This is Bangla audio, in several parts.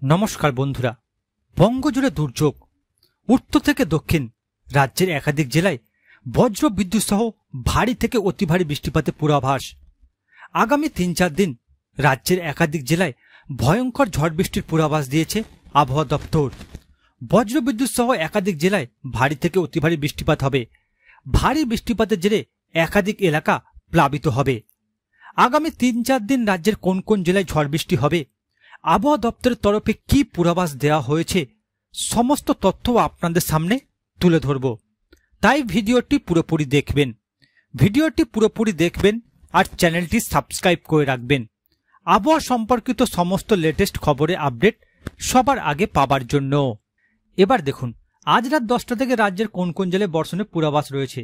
নমস্কার বন্ধুরা, বঙ্গজুড়ে দুর্যোগ। উত্তর থেকে দক্ষিণ রাজ্যের একাধিক জেলায় বজ্র বিদ্যুৎ সহ ভারী থেকে অতি ভারী বৃষ্টিপাতের পূর্বাভাস। আগামী ৩-৪ দিন রাজ্যের একাধিক জেলায় ভয়ঙ্কর ঝড় বৃষ্টির পূর্বাভাস দিয়েছে আবহাওয়া দপ্তর। বজ্র বিদ্যুৎ সহ একাধিক জেলায় ভারী থেকে অতি ভারী বৃষ্টিপাত হবে। ভারী বৃষ্টিপাতের জেরে একাধিক এলাকা প্লাবিত হবে। আগামী ৩-৪ দিন রাজ্যের কোন কোন জেলায় ঝড় বৃষ্টি হবে, আবহাওয়া দপ্তরের তরফে কি পূর্বাভাস দেওয়া হয়েছে, সমস্ত তথ্য আপনাদের সামনে তুলে ধরব। তাই ভিডিওটি পুরোপুরি দেখবেন আর চ্যানেলটি সাবস্ক্রাইব করে রাখবেন আবহাওয়া সম্পর্কিত সমস্ত লেটেস্ট খবরের আপডেট সবার আগে পাবার জন্য। এবার দেখুন, আজ রাত 10টা থেকে রাজ্যের কোন কোন জেলায় বর্ষণের পূর্বাভাস রয়েছে।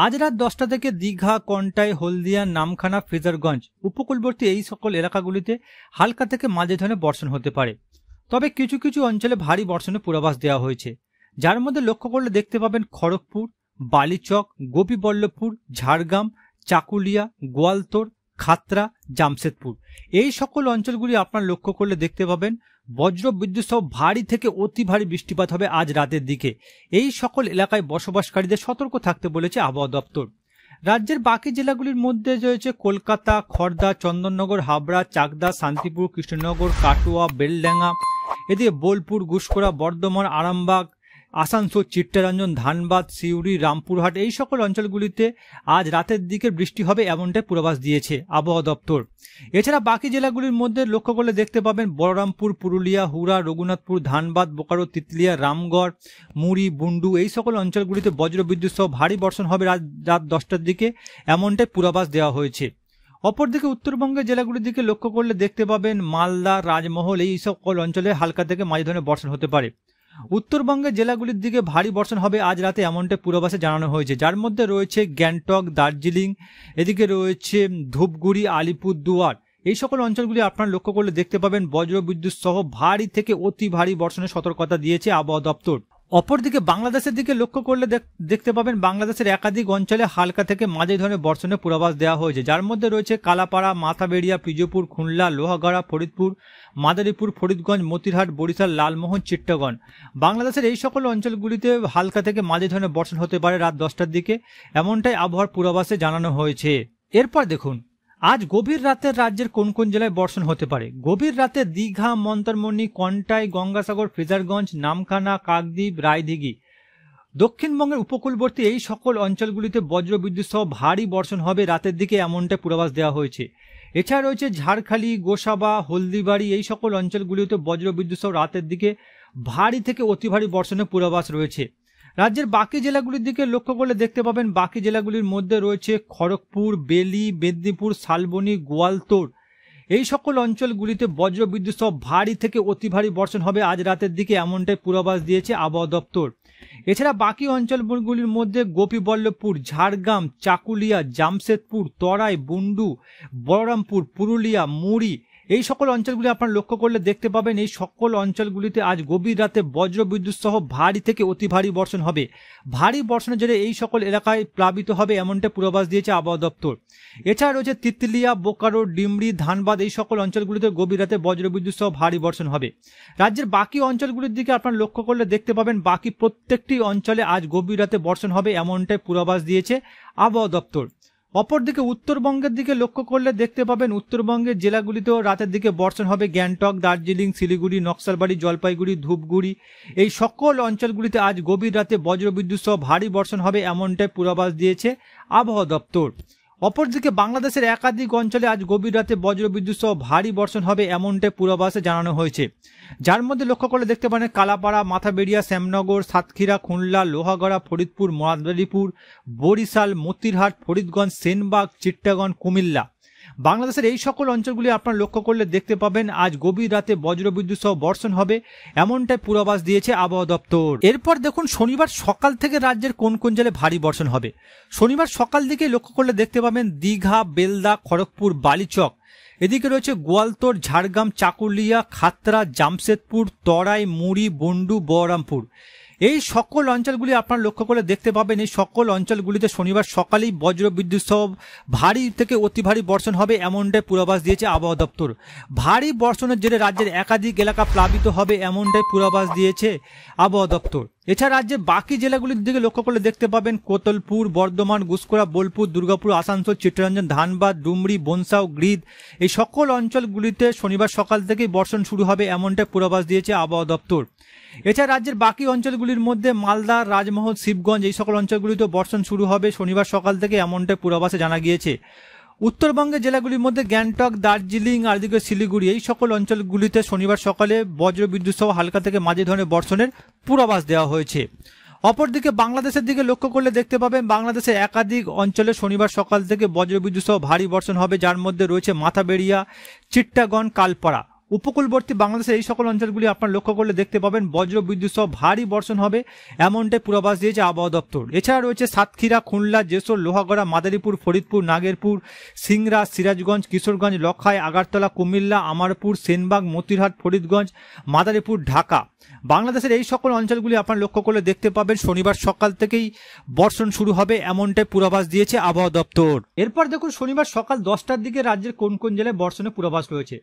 আজ রাত 10টা থেকে দীঘা, কন্টাই, হলদিয়া, নামখানা, ফ্রেজারগঞ্জ উপকূলবর্তী এই সকল এলাকাগুলিতে হালকা থেকে মাঝে ধরনের বর্ষণ হতে পারে। তবে কিছু কিছু অঞ্চলে ভারী বর্ষণের পূর্বাভাস দেওয়া হয়েছে, যার মধ্যে লক্ষ্য করলে দেখতে পাবেন খড়গপুর, বালিচক, গোপীবল্লভপুর, ঝাড়গ্রাম, চাকুলিয়া, গোয়ালতোড়, খাতড়া, জামশেদপুর এই সকল অঞ্চলগুলি আপনার লক্ষ্য করলে দেখতে পাবেন বজ্র বিদ্যুৎ সহ ভারী থেকে অতি ভারী বৃষ্টিপাত হবে আজ রাতের দিকে। এই সকল এলাকায় বসবাসকারীদের সতর্ক থাকতে বলেছে আবহাওয়া দপ্তর। রাজ্যের বাকি জেলাগুলির মধ্যে রয়েছে কলকাতা, খড়দা, চন্দননগর, হাবড়া, চাকদা, শান্তিপুর, কৃষ্ণনগর, কাটোয়া, বেলডাঙ্গা, এদিকে বোলপুর, গুসকরা, বর্ধমান, আরামবাগ, আসানসোল, চিত্তরঞ্জন, ধানবাদ, সিউড়ি, রামপুরহাট এই সকল অঞ্চলগুলিতে আজ রাতের দিকে বৃষ্টি হবে এমনটাই পূর্বাভাস দিয়েছে আবহাওয়া দপ্তর। এছাড়া বাকি জেলাগুলির মধ্যে লক্ষ্য করলে দেখতে পাবেন বলরামপুর, পুরুলিয়া, হুড়া, রঘুনাথপুর, ধানবাদ, বোকারো, তিতলিয়া, রামগড়, মুড়ি, বুন্ডু এই সকল অঞ্চলগুলিতে বজ্রবিদ্যুৎ সহ ভারী বর্ষণ হবে রাত 10টার দিকে এমনটাই পূর্বাভাস দেওয়া হয়েছে। অপরদিকে উত্তরবঙ্গের জেলাগুলির দিকে লক্ষ্য করলে দেখতে পাবেন মালদা, রাজমহল এই সকল অঞ্চলে হালকা থেকে মাঝারি ধরনের বর্ষণ হতে পারে। উত্তরবঙ্গের জেলাগুলির দিকে ভারী বর্ষণ হবে আজ রাতে এমনটা পূর্বাভাসে জানানো হয়েছে, যার মধ্যে রয়েছে গ্যাংটক, দার্জিলিং, এদিকে রয়েছে ধূপগুড়ি, আলিপুরদুয়ার এই সকল অঞ্চলগুলি আপনারা লক্ষ্য করলে দেখতে পাবেন বজ্রবিদ্যুৎ সহ ভারী থেকে অতি ভারী বর্ষণের সতর্কতা দিয়েছে আবহাওয়া দপ্তর। অপরদিকে বাংলাদেশের দিকে লক্ষ্য করলে দেখতে পাবেন বাংলাদেশের একাধিক অঞ্চলে হালকা থেকে মাঝারি ধরনের বর্ষণের পূর্বাভাস দেওয়া হয়েছে, যার মধ্যে রয়েছে কালাপাড়া, মাথাবেড়িয়া, পিজোপুর, খুলনা, লোহাগাড়া, ফরিদপুর, মাদারীপুর, ফরিদগঞ্জ, মতিরহাট, বরিশাল, লালমোহন, চিট্টগণ। বাংলাদেশের এই সকল অঞ্চলগুলিতে হালকা থেকে মাঝারি ধরনের বর্ষণ হতে পারে রাত 10টার দিকে এমনটাই আবহাওয়ার পূর্বাভাসে জানানো হয়েছে। এরপর দেখুন, আজ গভীর রাতে রাজ্যের কোন কোন জেলায় বর্ষণ হতে পারে। গভীর রাতে দীঘা, মন্দারমণি, কন্টাই, গঙ্গাসাগর, ফ্রেজারগঞ্জ, নামখানা, কাকদ্বীপ, রায়দিঘি, দক্ষিণবঙ্গের উপকূলবর্তী এই সকল অঞ্চলগুলিতে বজ্রবিদ্যুৎ সহ ভারী বর্ষণ হবে রাতের দিকে এমনটা পূর্বাভাস দেওয়া হয়েছে। এছাড়া রয়েছে ঝাড়খালি, গোসাবা, হলদিবাড়ি এই সকল অঞ্চলগুলিতে বজ্রবিদ্যুৎ সহ রাতের দিকে ভারী থেকে অতি ভারী বর্ষণের পূর্বাভাস রয়েছে। রাজ্যের বাকি জেলাগুলির দিকে লক্ষ্য করলে দেখতে পাবেন বাকি জেলাগুলির মধ্যে রয়েছে খড়গপুর, বেলি, মেদিনীপুর, শালবনী, গোয়ালতোড় এই সকল অঞ্চলগুলিতে বজ্রবিদ্যুৎ সহ ভারী থেকে অতি ভারী বর্ষণ হবে আজ রাতের দিকে এমনটাই পূর্বাভাস দিয়েছে আবহাওয়া দপ্তর। এছাড়া বাকি অঞ্চলগুলির মধ্যে গোপীবল্লভপুর, ঝাড়গ্রাম, চাকুলিয়া, জামশেদপুর, তরাই, বুন্ডু, বলরামপুর, পুরুলিয়া, মুড়ি এই সকল অঞ্চলগুলি আপনারা লক্ষ্য করলে দেখতে পাবেন এই সকল অঞ্চলগুলিতে আজ গভীর রাতে বজ্রবিদ্যুৎ সহ ভারী থেকে অতি ভারী বর্ষণ হবে। ভারী বর্ষণের জেরে এই সকল এলাকায় প্লাবিত হবে এমনটা পূর্বাভাস দিয়েছে আবহাওয়া দপ্তর। এছাড়া রয়েছে তিতলিয়া, বোকারো, ডিমরি, ধানবাদ এই সকল অঞ্চলগুলিতে গভীর রাতে বজ্রবিদ্যুৎ সহ ভারী বর্ষণ হবে। রাজ্যের বাকি অঞ্চলগুলির দিকে আপনারা লক্ষ্য করলে দেখতে পাবেন বাকি প্রত্যেকটি অঞ্চলে আজ গভীর রাতে বর্ষণ হবে এমনটাই পূর্বাভাস দিয়েছে আবহাওয়া দপ্তর। অপরদিকে উত্তরবঙ্গের দিকে লক্ষ্য করলে দেখতে পাবেন উত্তরবঙ্গের জেলাগুলিতেও রাতের দিকে বর্ষণ হবে। গ্যাংটক, দার্জিলিং, শিলিগুড়ি, নকশালবাড়ি, জলপাইগুড়ি, ধূপগুড়ি এই সকল অঞ্চলগুলিতে আজ গভীর রাতে বজ্রবিদ্যুৎ সহ ভারী বর্ষণ হবে এমনটাই পূর্বাভাস দিয়েছে আবহাওয়া দপ্তর। অপরদিকে বাংলাদেশের একাধিক অঞ্চলে আজ গভীর রাতে বজ্রবিদ্যুৎ সহ ভারী বর্ষণ হবে এমনটাই পূর্বাভাসে জানানো হয়েছে, যার মধ্যে লক্ষ্য করলে দেখতে পারেন কালাপাড়া, মাথাবেড়িয়া, শ্যামনগর, সাতক্ষীরা, খুলনা, লোহাগড়া, ফরিদপুর, মাদারীপুর, বরিশাল, মতিরহাট, ফরিদগঞ্জ, সেনবাগ, চিট্টগণ, কুমিল্লা। বাংলাদেশের এই সকল অঞ্চলগুলি আপনারা লক্ষ্য করলে দেখতে পাবেন আজ গভীর রাতে বজ্রবিদ্যুৎ সহ বর্ষণ হবে এমনটাই পূর্বাভাস দিয়েছে আবহাওয়া দপ্তর। এরপর দেখুন শনিবার সকাল থেকে রাজ্যের কোন কোন জেলায় ভারী বর্ষণ হবে। শনিবার সকাল দিকে লক্ষ্য করলে দেখতে পাবেন দীঘা, বেলদা, খড়গপুর, বালিচক, এদিকে রয়েছে গোয়ালতোড়, ঝাড়গ্রাম, চাকুলিয়া, খাতড়া, জামশেদপুর, তরাই, মুড়ি, বুন্ডু, বহরমপুর এই সকল অঞ্চলগুলি আপনারা লক্ষ্য করে দেখতে পাবেন এই সকল অঞ্চলগুলিতে শনিবার সকালেই বজ্র বিদ্যুৎ সহ ভারী থেকে অতি ভারী বর্ষণ হবে এমনটাই পূর্বাভাস দিয়েছে আবহাওয়া দপ্তর। ভারী বর্ষণের জেরে রাজ্যের একাধিক এলাকা প্লাবিত হবে এমনটাই পূর্বাভাস দিয়েছে আবহাওয়া দপ্তর। এছাড়া রাজ্যের বাকি জেলাগুলির দিকে লক্ষ্য করে দেখতে পাবেন কোতলপুর, বর্ধমান, গুসকরা, বোলপুর, দুর্গাপুর, আসানসোল, চিত্তরঞ্জন, ধানবাদ, ডুমরি, বনসাও, গ্রিদ এই সকল অঞ্চলগুলিতে শনিবার সকাল থেকেই বর্ষণ শুরু হবে এমনটাই পূর্বাভাস দিয়েছে আবহাওয়া দপ্তর। এছাড়া রাজ্যের বাকি অঞ্চলগুলির মধ্যে মালদা, রাজমহল, শিবগঞ্জ এই সকল অঞ্চলগুলিতে বর্ষণ শুরু হবে শনিবার সকাল থেকে এমনটাই পূর্বাভাসে জানা গিয়েছে। উত্তরবঙ্গের জেলাগুলির মধ্যে গ্যাংটক, দার্জিলিং আর এদিকে শিলিগুড়ি এই সকল অঞ্চলগুলিতে শনিবার সকালে বজ্রবিদ্যুৎ সহ হালকা থেকে মাঝারি ধরনের বর্ষণের পূর্বাভাস দেওয়া হয়েছে। অপরদিকে বাংলাদেশের দিকে লক্ষ্য করলে দেখতে পাবেন বাংলাদেশের একাধিক অঞ্চলে শনিবার সকাল থেকে বজ্রবিদ্যুৎ সহ ভারী বর্ষণ হবে, যার মধ্যে রয়েছে মাথাবেড়িয়া, চিট্টাগন, কালপাড়া। উপকূলবর্তী বাংলাদেশের এই সকল অঞ্চলগুলি আপনারা লক্ষ্য করলে দেখতে পাবেন বজ্র বিদ্যুৎ সহ ভারী বর্ষণ হবে এমনটাই পূর্বাভাস দিয়েছে আবহাওয়া দপ্তর। এছাড়া রয়েছে সাতক্ষীরা, খুলনা, যশোর, লোহাগড়া, মাদারীপুর, ফরিদপুর, নাগেরপুর, সিংড়া, সিরাজগঞ্জ, কিশোরগঞ্জ, লখাই, আগারতলা, কুমিল্লা, আমারপুর, সেনবাগ, মতিরহাট, ফরিদগঞ্জ, মাদারীপুর, ঢাকা। বাংলাদেশের এই সকল অঞ্চলগুলি আপনারা লক্ষ্য করলে দেখতে পাবেন শনিবার সকাল থেকেই বর্ষণ শুরু হবে এমনটাই পূর্বাভাস দিয়েছে আবহাওয়া দপ্তর। এরপর দেখুন শনিবার সকাল 10টার দিকে রাজ্যের কোন কোন জেলায় বর্ষণের পূর্বাভাস রয়েছে।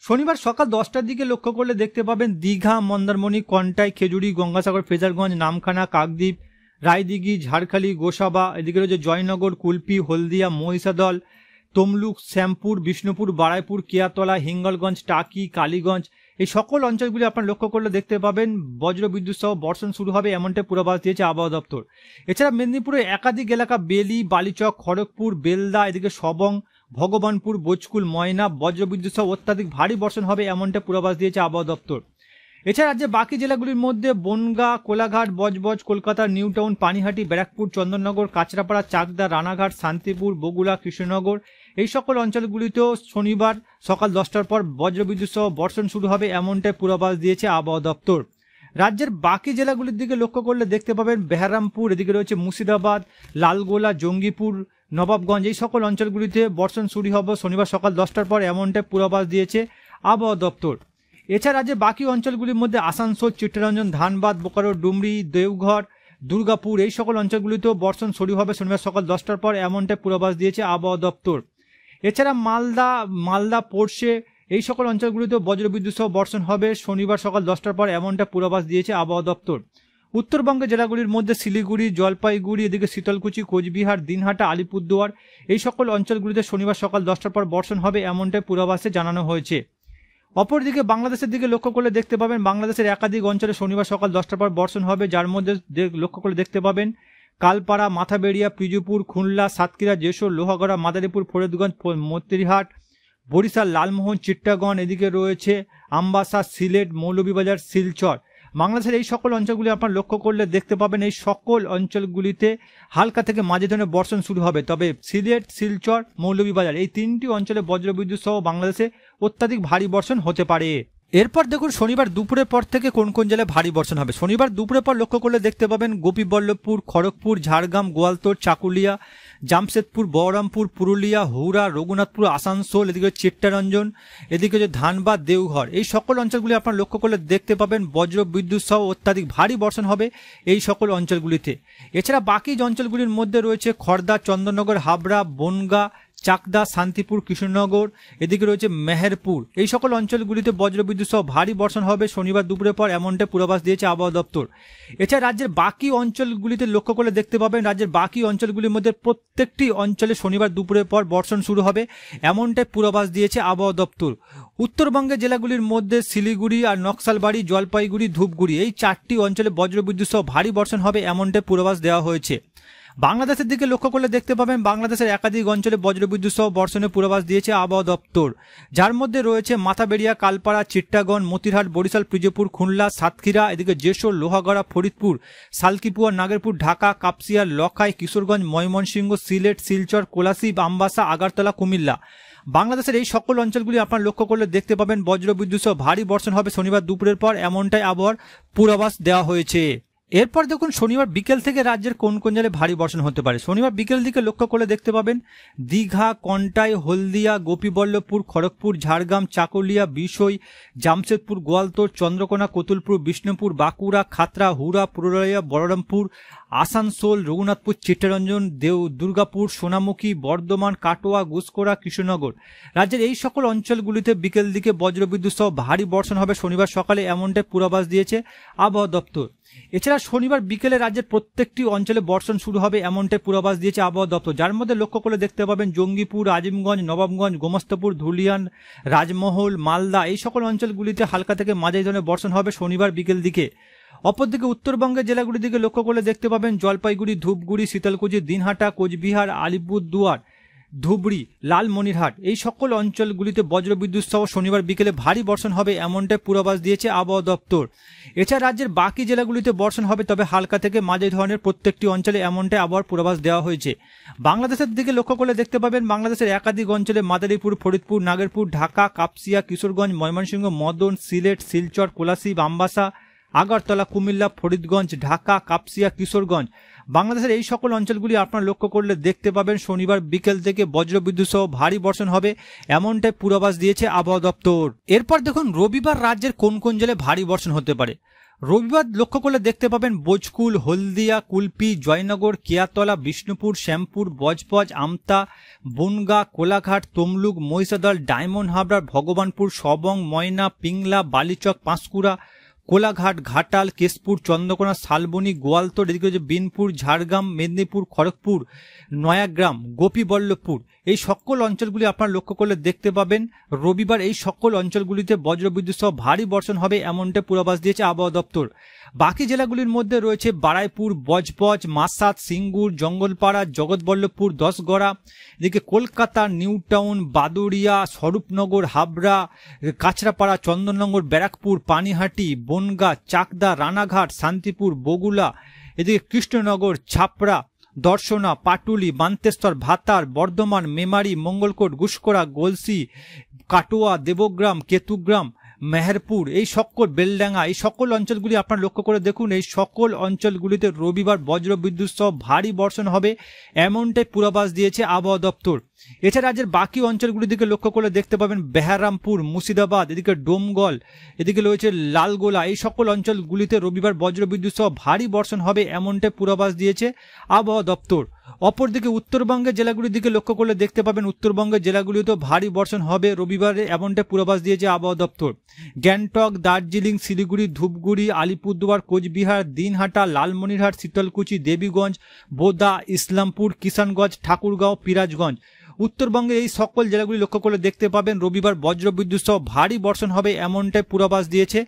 শনিবার সকাল 10টার দিকে লক্ষ্য করলে দেখতে পাবেন দীঘা, মন্দারমণি, কন্টাই, খেজুরি, গঙ্গাসাগর, ফ্রেজারগঞ্জ, নামখানা, কাকদ্বীপ, রায়দিঘি, ঝাড়খালি, গোসাবা, এদিকে রয়েছে জয়নগর, কুলপি, হলদিয়া, মহিষাদল, তমলুক, শ্যামপুর, বিষ্ণুপুর, বারাইপুর, কিয়াতলা, হিঙ্গলগঞ্জ, টাকি, কালীগঞ্জ এই সকল অঞ্চলগুলি আপনারা লক্ষ্য করলে দেখতে পাবেন বজ্র বিদ্যুৎ সহ বর্ষণ শুরু হবে এমনটাই পূর্বাভাস দিয়েছে আবহাওয়া দপ্তর। এছাড়া মেদিনীপুরের একাধিক এলাকা বেলি, বালিচক, খড়গপুর, বেলদা, এদিকে সবং, ভগবানপুর, বোচকুল, ময়না বজ্রবিদ্যুৎ সহ অত্যাধিক ভারী বর্ষণ হবে এমনটা পূর্বাভাস দিয়েছে আবহাওয়া দপ্তর। এছাড়া রাজ্যের বাকি জেলাগুলির মধ্যে বনগা, কোলাঘাট, বজবজ, কলকাতা, নিউ টাউন, পানিহাটি, ব্যারাকপুর, চন্দননগর, কাঁচরাপাড়া, চাকদা, রানাঘাট, শান্তিপুর, বগুড়া, কৃষ্ণনগর এই সকল অঞ্চলগুলিতেও শনিবার সকাল 10টার পর বজ্রবিদ্যুৎ সহ বর্ষণ শুরু হবে এমনটাই পূর্বাভাস দিয়েছে আবহাওয়া দপ্তর। রাজ্যের বাকি জেলাগুলির দিকে লক্ষ্য করলে দেখতে পাবেন বেহারামপুর, এদিকে রয়েছে মুর্শিদাবাদ, লালগোলা, জঙ্গিপুর, নবাবগঞ্জ এই সকল অঞ্চলগুলিতে বর্ষণ শুরু হবে শনিবার সকাল 10টার পর এমনটাই পূর্বাভাস দিয়েছে আবহাওয়া দপ্তর। এছাড়া রাজ্যের বাকি অঞ্চলগুলির মধ্যে আসানসোল, চিত্তরঞ্জন, ধানবাদ, বোকারো, ডুমরি, দেওঘর, দুর্গাপুর এই সকল অঞ্চলগুলিতেও বর্ষণ শুরু হবে শনিবার সকাল 10টার পর এমনটাই পূর্বাভাস দিয়েছে আবহাওয়া দপ্তর। এছাড়া মালদা, পোর্শে এই সকল অঞ্চলগুলিতেও বজ্রবিদ্যুৎ সহ বর্ষণ হবে শনিবার সকাল 10টার পর এমনটা পূর্বাভাস দিয়েছে আবহাওয়া দপ্তর। উত্তরবঙ্গের জেলাগুলির মধ্যে শিলিগুড়ি, জলপাইগুড়ি, এদিকে শীতলকুচি, কোচবিহার, দিনহাটা, আলিপুরদুয়ার এই সকল অঞ্চলগুলিতে শনিবার সকাল 10টার পর বর্ষণ হবে এমনটাই পূর্বাভাসে জানানো হয়েছে। অপরদিকে বাংলাদেশের দিকে লক্ষ্য করলে দেখতে পাবেন বাংলাদেশের একাধিক অঞ্চলে শনিবার সকাল 10টার পর বর্ষণ হবে, যার মধ্যে লক্ষ্য করে দেখতে পাবেন কালপাড়া, মাথাবেড়িয়া, পিজুপুর, খুলনা, সাতক্ষীরা, যশোর, লোহাগড়া, মাদারীপুর, ফরিদগঞ্জ, মতিরহাট, বরিশাল, লালমোহন, চিট্টাগন, এদিকে রয়েছে আমবাসা, সিলেট, মৌলভীবাজার, শিলচর। বাংলাদেশের এই সকল অঞ্চলগুলি আপনারা লক্ষ্য করলে দেখতে পাবেন এই সকল অঞ্চলগুলিতে হালকা থেকে মাঝারি ধরনের বর্ষণ শুরু হবে, তবে সিলেট, শিলচর, মৌলভীবাজার এই তিনটি অঞ্চলে বজ্রবিদ্যুৎ সহ বাংলাদেশে অত্যাধিক ভারী বর্ষণ হতে পারে। এরপর দেখুন শনিবার দুপুরের পর থেকে কোন কোন জেলায় ভারী বর্ষণ হবে। শনিবার দুপুরের পর লক্ষ্য করলে দেখতে পাবেন গোপীবল্লভপুর, খড়গপুর, ঝাড়গ্রাম, গোয়ালতোড়, চাকুলিয়া, জামশেদপুর, বহরমপুর, পুরুলিয়া, হুড়া, রঘুনাথপুর, আসানসোল, এদিকে চিত্তরঞ্জন, এদিকে যে ধানবাদ, দেওঘর এই সকল অঞ্চলগুলি আপনারা লক্ষ্য করলে দেখতে পাবেন বজ্র বিদ্যুৎ সহ অত্যাধিক ভারী বর্ষণ হবে এই সকল অঞ্চলগুলিতে। এছাড়া বাকি যে অঞ্চলগুলির মধ্যে রয়েছে খড়দা, চন্দননগর, হাবড়া, বনগা, চাকদা, শান্তিপুর, কৃষ্ণনগর, এদিকে রয়েছে মেহেরপুর এই সকল অঞ্চলগুলিতে বজ্রবিদ্যুৎ সহ ভারী বর্ষণ হবে শনিবার দুপুরের পর এমনটা পূর্বাভাস দিয়েছে আবহাওয়া দপ্তর। এছাড়া রাজ্যের বাকি অঞ্চলগুলিতে লক্ষ্য করলে দেখতে পাবেন রাজ্যের বাকি অঞ্চলগুলির মধ্যে প্রত্যেকটি অঞ্চলে শনিবার দুপুরের পর বর্ষণ শুরু হবে এমনটাই পূর্বাভাস দিয়েছে আবহাওয়া দপ্তর। উত্তরবঙ্গের জেলাগুলির মধ্যে শিলিগুড়ি আর নকশালবাড়ি, জলপাইগুড়ি, ধূপগুড়ি এই 4টি অঞ্চলে বজ্রবিদ্যুৎ সহ ভারী বর্ষণ হবে এমনটাই পূর্বাভাস দেওয়া হয়েছে। বাংলাদেশের দিকে লক্ষ্য করলে দেখতে পাবেন বাংলাদেশের একাধিক অঞ্চলে বজ্রবিদ্যুৎ সহ বর্ষণের পূর্বাভাস দিয়েছে আবহাওয়া দপ্তর, যার মধ্যে রয়েছে মাথাবেড়িয়া, কালপাড়া, চিট্টাগন, মতিরহাট, বরিশাল, পিজুপুর, খুলনা, সাতক্ষীরা, এদিকে যশোর, লোহাগড়া, ফরিদপুর, সালকিপুয়া, নাগেরপুর, ঢাকা, কাপসিয়া, লখাই, কিশোরগঞ্জ, ময়মনসিংহ, সিলেট, শিলচর, কোলাশিব, আমবাসা, আগারতলা, কুমিল্লা। বাংলাদেশের এই সকল অঞ্চলগুলি আপনারা লক্ষ্য করলে দেখতে পাবেন বজ্রবিদ্যুৎ সহ ভারী বর্ষণ হবে শনিবার দুপুরের পর এমনটাই আবহাওয়ার পূর্বাভাস দেওয়া হয়েছে। এরপর দেখুন শনিবার বিকেল থেকে রাজ্যের কোন কোন জেলায় ভারী বর্ষণ হতে পারে। শনিবার বিকেল দিকে লক্ষ্য করলে দেখতে পাবেন দীঘা, কন্টাই, হলদিয়া, গোপীবল্লভপুর, খড়গপুর, ঝাড়গ্রাম, চাকুলিয়া, বিষয়, জামশেদপুর, গোয়ালতোড়, চন্দ্রকোনা, কতুলপুর, বিষ্ণুপুর, বাঁকুড়া, খাতড়া, হুড়া, পুরুলিয়া, বলরামপুর, আসানসোল, রঘুনাথপুর, চিত্তরঞ্জন, দুর্গাপুর, সোনামুখী, বর্ধমান, কাটোয়া, গুসকরা, কৃষ্ণনগর রাজ্যের এই সকল অঞ্চলগুলিতে বিকেল দিকে বজ্রবিদ্যুৎ সহ ভারী বর্ষণ হবে শনিবার সকালে, এমনটাই পূর্বাভাস দিয়েছে আবহাওয়া দপ্তর। এছাড়া শনিবার বিকেলে রাজ্যের প্রত্যেকটি অঞ্চলে বর্ষণ শুরু হবে এমনটাই পূর্বাভাস দিয়েছে আবহাওয়া দপ্তর, যার মধ্যে লক্ষ্য করে দেখতে পাবেন জঙ্গিপুর, আজিমগঞ্জ, নবাবগঞ্জ, গোমস্তাপুর, ধুলিয়ান, রাজমহল, মালদা এই সকল অঞ্চলগুলিতে হালকা থেকে মাঝারি ধরনের বর্ষণ হবে শনিবার বিকেল দিকে। অপরদিকে উত্তরবঙ্গের জেলাগুলির দিকে লক্ষ্য করলে দেখতে পাবেন জলপাইগুড়ি, ধূপগুড়ি, শীতলকুচি, দিনহাটা, কোচবিহার, আলিপুরদুয়ার, ধুবড়ি, লালমনিরহাট এই সকল অঞ্চলগুলিতে বজ্রবিদ্যুৎ সহ শনিবার বিকেলে ভারী বর্ষণ হবে এমনটাই পূর্বাভাস দিয়েছে আবহাওয়া দপ্তর। এছাড়া রাজ্যের বাকি জেলাগুলিতে বর্ষণ হবে, তবে হালকা থেকে মাঝারি ধরনের প্রত্যেকটি অঞ্চলে এমনটাই আবহাওয়ার পূর্বাভাস দেওয়া হয়েছে। বাংলাদেশের দিকে লক্ষ্য করলে দেখতে পাবেন বাংলাদেশের একাধিক অঞ্চলে মাদারীপুর, ফরিদপুর, নাগেরপুর, ঢাকা, কাপসিয়া, কিশোরগঞ্জ, ময়মনসিংহ, মদন, সিলেট, শিলচর, কোলাসী, আমবাসা, আগরতলা, কুমিল্লা, ফরিদগঞ্জ, ঢাকা, কাপসিয়া, কিশোরগঞ্জ বাংলাদেশের এই সকল অঞ্চলগুলি আপনারা লক্ষ্য করলে দেখতে পাবেন শনিবার বিকেল থেকে বজ্রবিদ্যুৎ সহ ভারী বর্ষণ হবে এমনটাই পূর্বাভাস দিয়েছে আবহাওয়া দপ্তর। এরপর দেখুন রবিবার রাজ্যের কোন কোন জেলায় ভারী বর্ষণ হতে পারে। রবিবার লক্ষ্য করলে দেখতে পাবেন বোজকুল, হলদিয়া, কুলপি, জয়নগর, কিয়াতলা, বিষ্ণুপুর, শ্যামপুর, বজবজ, আমতা, বনগা, কোলাঘাট, তমলুক, মহিষাদল, ডায়মন্ড হাবড়া, ভগবানপুর, সবং, ময়না, পিংলা, বালিচক, পাঁশকুড়া, কোলাঘাট, ঘাটাল, কেশপুর, চন্দ্রকোনা, শালবনী, গোয়ালতোড়, এদিকে হচ্ছে বিনপুর, ঝাড়গ্রাম, মেদিনীপুর, খড়গপুর, নয়াগ্রাম, গোপীবল্লভপুর এই সকল অঞ্চলগুলি আপনারা লক্ষ্য করলে দেখতে পাবেন রবিবার এই সকল অঞ্চলগুলিতে বজ্রবিদ্যুৎ সহ ভারী বর্ষণ হবে এমনটা পূর্বাভাস দিয়েছে আবহাওয়া দপ্তর। বাকি জেলাগুলির মধ্যে রয়েছে বারাইপুর, বজবজ, মাসাত, সিঙ্গুর, জঙ্গলপাড়া, জগৎবল্লভপুর, দশগড়া, এদিকে কলকাতা, নিউ টাউন, বাদুড়িয়া, স্বরূপনগর, হাবড়া, কাছড়াপাড়া, চন্দননগর, ব্যারাকপুর, পানিহাটি, বনগা, চাকদা, রানাঘাট, শান্তিপুর, বগুলা, এদিকে কৃষ্ণনগর, ছাপড়া, দর্শনা, পাটুলি, মান্তেশ্বর, ভাতার, বর্ধমান, মেমারি, মঙ্গলকোট, গুসকরা, গলসি, কাটোয়া, দেবগ্রাম, কেতুগ্রাম, মেহেরপুর এই সকল বেলডাঙ্গা এই সকল অঞ্চলগুলি আপনারা লক্ষ্য করে দেখুন এই সকল অঞ্চলগুলিতে রবিবার বজ্রবিদ্যুৎ সহ ভারী বর্ষণ হবে এমনটাই পূর্বাভাস দিয়েছে আবহাওয়া দপ্তর। এছাড়া রাজ্যের বাকি অঞ্চলগুলির দিকে লক্ষ্য করলে দেখতে পাবেন বেহারামপুর, মুর্শিদাবাদ, এদিকে ডোমগল, এদিকে রয়েছে লালগোলা এই সকল অঞ্চলগুলিতে রবিবার বজ্রবিদ্যুৎ সহ ভারী বর্ষণ হবে এমনটাই পূর্বাভাস দিয়েছে আবহাওয়া দপ্তর। অপরদিকে উত্তরবঙ্গের জেলাগুলির দিকে লক্ষ্য করলে দেখতে পাবেন উত্তরবঙ্গের জেলাগুলিতেও ভারী বর্ষণ হবে রবিবারে এমনটা পূর্বাভাস দিয়েছে আবহাওয়া দপ্তর। গ্যাংটক, দার্জিলিং, শিলিগুড়ি, ধূপগুড়ি, আলিপুরদুয়ার, কোচবিহার, দিনহাটা, লালমনিরহাট, শীতলকুচি, দেবীগঞ্জ, বোদা, ইসলামপুর, কিষানগঞ্জ, ঠাকুরগাঁও, পিরাজগঞ্জ উত্তরবঙ্গের এই সকল জেলাগুলি লক্ষ্য করলে দেখতে পাবেন রবিবার বজ্রবিদ্যুৎ সহ ভারী বর্ষণ হবে এমনটাই পূর্বাভাস দিয়েছে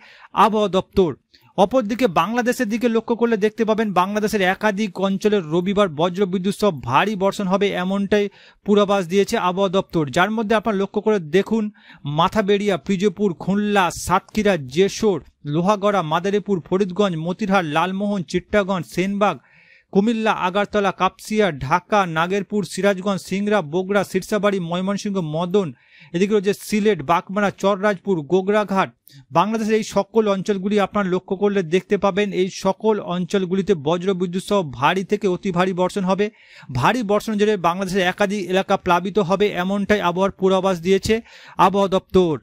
আবহাওয়া দপ্তর। অপরদিকে বাংলাদেশের দিকে লক্ষ্য করলে দেখতে পাবেন বাংলাদেশের একাধিক অঞ্চলের রবিবার বজ্রবিদ্যুৎ সহ ভারী বর্ষণ হবে এমনটাই পূর্বাভাস দিয়েছে আবহাওয়া দপ্তর, যার মধ্যে আপনারা লক্ষ্য করে দেখুন মাথাবেড়িয়া, ফিরোজপুর, খুলনা, সাতক্ষীরা, যশোর, লোহাগড়া, মাদারীপুর, ফরিদগঞ্জ, মতিরহাট, লালমোহন, চিট্টাগঞ্জ, সেনবাগ, কুমিল্লা, আগরতলা, কাপসিয়া, ঢাকা, নাগেরপুর, সিরাজগঞ্জ, সিংড়া, বগুড়া, সিরসাবাড়ি, ময়মনসিংহ, মদন, এদিকে রয়েছে সিলেট, বাগমারা, চররাজপুর, গোগরাঘাট বাংলাদেশের এই সকল অঞ্চলগুলি আপনারা লক্ষ্য করলে দেখতে পাবেন এই সকল অঞ্চলগুলিতে বজ্রবিদ্যুৎ সহ ভারী থেকে অতি ভারী বর্ষণ হবে। ভারী বর্ষণ জেরে বাংলাদেশের একাধিক এলাকা প্লাবিত হবে এমনটাই আবহাওয়ার পূর্বাভাস দিয়েছে আবহাওয়া দপ্তর।